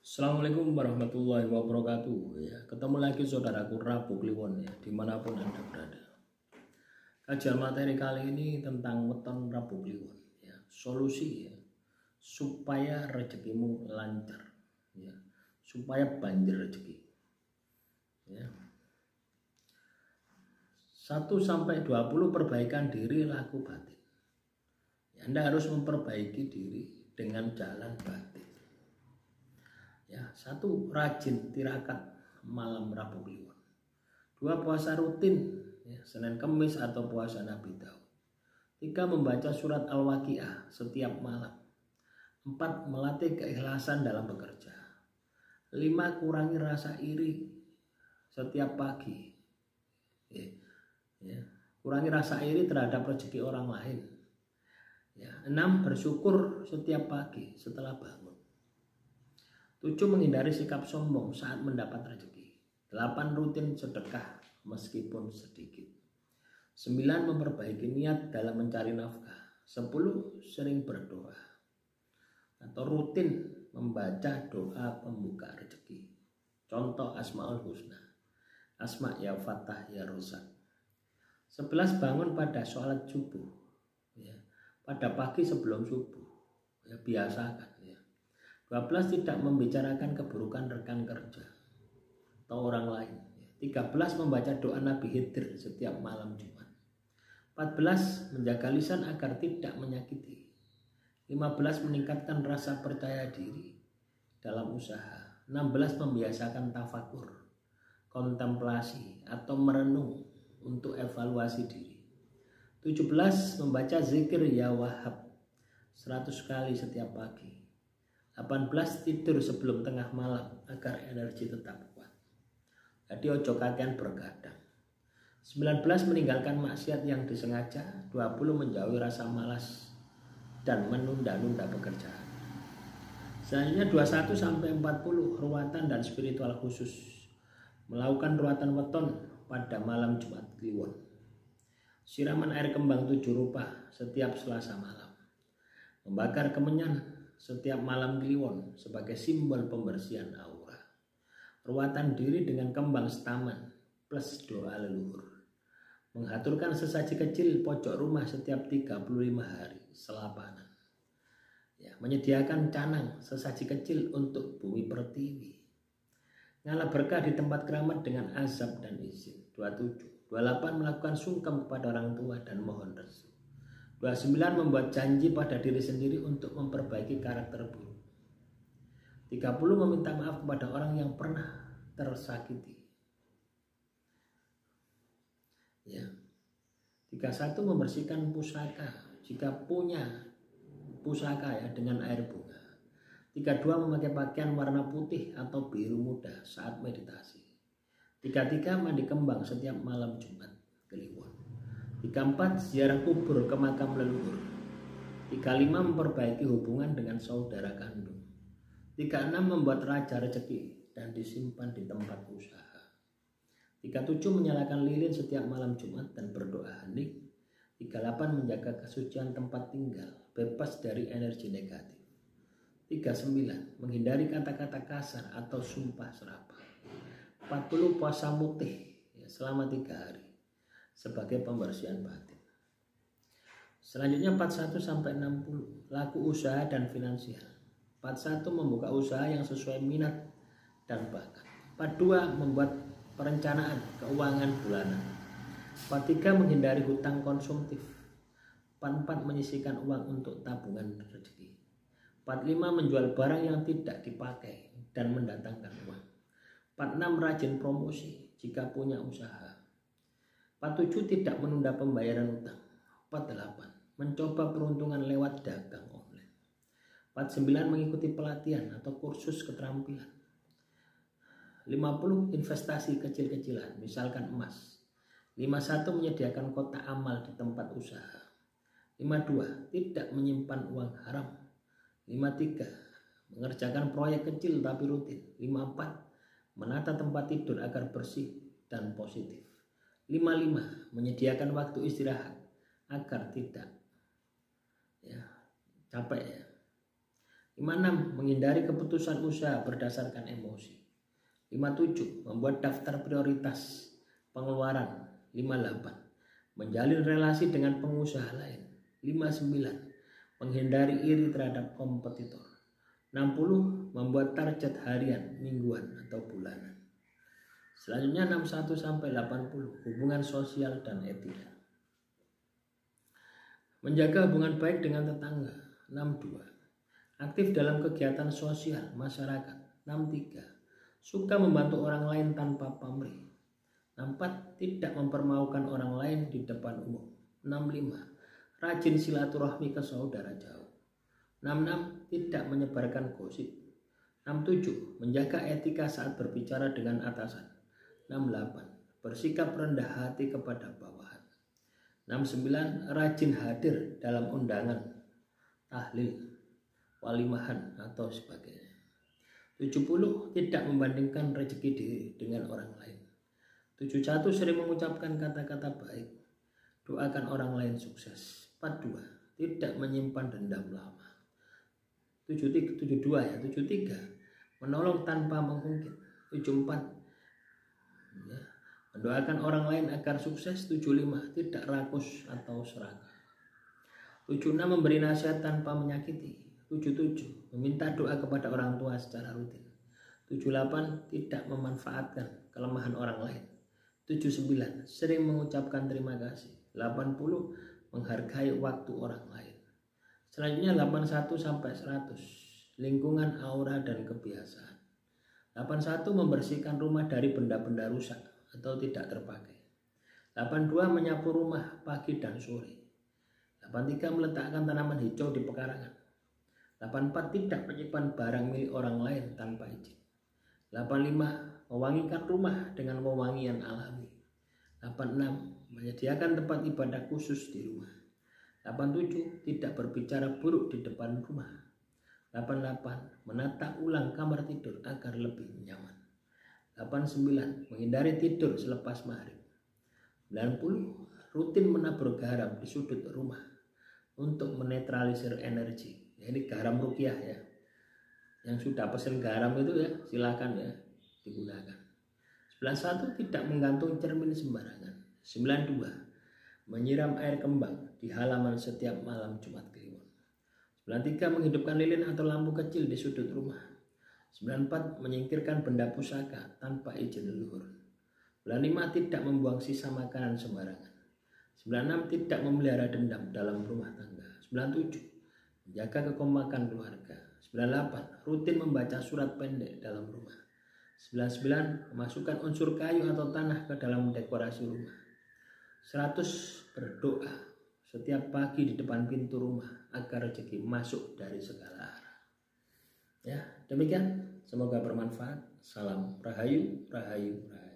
Assalamualaikum warahmatullahi wabarakatuh. Ya, ketemu lagi saudaraku Rabu Kliwon ya, dimanapun Anda berada. Kajian materi kali ini tentang weton Rabu Kliwon ya, solusi ya, supaya rezekimu lancar ya, supaya banjir rezeki. Ya. 1-20 perbaikan diri laku batin. Ya, Anda harus memperbaiki diri dengan jalan batin. Ya, 1. Rajin tirakat malam Rabu Kliwon. 2. Puasa rutin ya, Senin Kemis atau puasa Nabi Daud. 3. Membaca surat Al-Waqiah setiap malam. 4. Melatih keikhlasan dalam bekerja. 5. Kurangi rasa iri setiap pagi. Ya. Kurangi rasa iri terhadap rezeki orang lain. Ya. 6. Bersyukur setiap pagi setelah bangun. 7. Menghindari sikap sombong saat mendapat rezeki. 8. Rutin sedekah meskipun sedikit. 9. Memperbaiki niat dalam mencari nafkah. 10. Sering berdoa atau rutin membaca doa pembuka rezeki. Contoh Asmaul Husna, Asma ya Fatah ya Rozak. 11. Bangun pada sholat subuh ya, pada pagi sebelum subuh ya, biasakan ya. 12. Tidak membicarakan keburukan rekan kerja atau orang lain. 13. Membaca doa Nabi Khidir setiap malam Jumat. 14. Menjaga lisan agar tidak menyakiti. 15. Meningkatkan rasa percaya diri dalam usaha. 16. Membiasakan tafakur, kontemplasi atau merenung untuk evaluasi diri. 17. Membaca zikir ya Wahab 100 kali setiap pagi. 18. Tidur sebelum tengah malam agar energi tetap kuat. Jadi ojo kakean bergadang. 19. Meninggalkan maksiat yang disengaja. 20. Menjauhi rasa malas dan menunda-nunda pekerjaan. Selanjutnya 21-40 ruatan dan spiritual khusus. Melakukan ruatan weton pada malam Jumat Kliwon. Siraman air kembang 7 rupa setiap Selasa malam. Membakar kemenyan setiap malam Kliwon sebagai simbol pembersihan aura. Ruatan diri dengan kembang setaman plus doa leluhur. Mengaturkan sesaji kecil pojok rumah setiap 35 hari selapanan. Ya, menyediakan canang sesaji kecil untuk bumi pertiwi. Ngalah berkah di tempat keramat dengan azab dan izin. 27. 28. Melakukan sungkem kepada orang tua dan mohon restu. 29. Membuat janji pada diri sendiri untuk memperbaiki karakter buruk. 30. Meminta maaf kepada orang yang pernah tersakiti. Ya. 31. Membersihkan pusaka jika punya pusaka ya dengan air bunga. 32. Memakai pakaian warna putih atau biru muda saat meditasi. 33. Mandi kembang setiap malam Jumat Kliwon. 34. Ziarah kubur ke makam leluhur. 35. Memperbaiki hubungan dengan saudara kandung. 36. Membuat raja rezeki dan disimpan di tempat usaha. 37. Menyalakan lilin setiap malam Jumat dan berdoa hening. 38. Menjaga kesucian tempat tinggal, bebas dari energi negatif. 39. Menghindari kata-kata kasar atau sumpah serapah. 40. Puasa mutih ya, selama 3 hari sebagai pembersihan batin. Selanjutnya 41-60 laku usaha dan finansial. 41. Membuka usaha yang sesuai minat dan bakat. 42. Membuat perencanaan keuangan bulanan. 43. Menghindari hutang konsumtif. 44. Menyisihkan uang untuk tabungan rezeki. 45. Menjual barang yang tidak dipakai dan mendatangkan uang. 46. Rajin promosi jika punya usaha. 47. Tidak menunda pembayaran utang. 48. Mencoba peruntungan lewat dagang online. 49. Mengikuti pelatihan atau kursus keterampilan. 50. Investasi kecil-kecilan, misalkan emas. 51. Menyediakan kotak amal di tempat usaha. 52. Tidak menyimpan uang haram. 53. Mengerjakan proyek kecil tapi rutin. 54. Menata tempat tidur agar bersih dan positif. 55. Menyediakan waktu istirahat agar tidak capek ya. 56. Menghindari keputusan usaha berdasarkan emosi. 57. Membuat daftar prioritas pengeluaran. 58. Menjalin relasi dengan pengusaha lain. 59. Menghindari iri terhadap kompetitor. 60. Membuat target harian, mingguan, atau bulanan. Selanjutnya 61 sampai 80. Hubungan sosial dan etika. Menjaga hubungan baik dengan tetangga. 62. Aktif dalam kegiatan sosial masyarakat. 63. Suka membantu orang lain tanpa pamrih. 64. Tidak mempermalukan orang lain di depan umum. 65. Rajin silaturahmi ke saudara jauh. 66. Tidak menyebarkan gosip. 67. Menjaga etika saat berbicara dengan atasan. 68. Bersikap rendah hati kepada bawahan. 69. Rajin hadir dalam undangan, tahlil, walimahan, atau sebagainya. 70. Tidak membandingkan rezeki diri dengan orang lain. 71. Sering mengucapkan kata-kata baik, doakan orang lain sukses. 42. Tidak menyimpan dendam lama. 72 ya. 73. Menolong tanpa mengungkit. 74. Ya, mendoakan orang lain agar sukses. 75. Tidak rakus atau serakah. 76. Memberi nasihat tanpa menyakiti. 77. Meminta doa kepada orang tua secara rutin. 78. Tidak memanfaatkan kelemahan orang lain. 79. Sering mengucapkan terima kasih. 80. Menghargai waktu orang lain. Selanjutnya 81 sampai 100. Lingkungan, aura, dan kebiasaan. 81. Membersihkan rumah dari benda-benda rusak atau tidak terpakai. 82. Menyapu rumah pagi dan sore. 83. Meletakkan tanaman hijau di pekarangan. 84. Tidak menyimpan barang milik orang lain tanpa izin. 85. Mewangikan rumah dengan wewangian alami. 86. Menyediakan tempat ibadah khusus di rumah. 87. Tidak berbicara buruk di depan rumah. 88. Menata ulang kamar tidur agar lebih nyaman. 89. Menghindari tidur selepas maghrib. 90. Rutin menabur garam di sudut rumah untuk menetralisir energi. Ini garam ruqyah ya. Yang sudah pesen garam itu ya silakan ya digunakan. 91. Tidak menggantung cermin sembarangan. 92. Menyiram air kembang di halaman setiap malam Jumat Kliwon. 93. Menghidupkan lilin atau lampu kecil di sudut rumah. 94. Menyingkirkan benda pusaka tanpa izin leluhur. 95. Tidak membuang sisa makanan sembarangan. 96. Tidak memelihara dendam dalam rumah tangga. 97. Menjaga kekompakan keluarga. 98. Rutin membaca surat pendek dalam rumah. 99. Memasukkan unsur kayu atau tanah ke dalam dekorasi rumah. 100. Berdoa setiap pagi di depan pintu rumah agar rezeki masuk dari segala arah. Ya, demikian. Semoga bermanfaat. Salam Rahayu, Rahayu, Rahayu.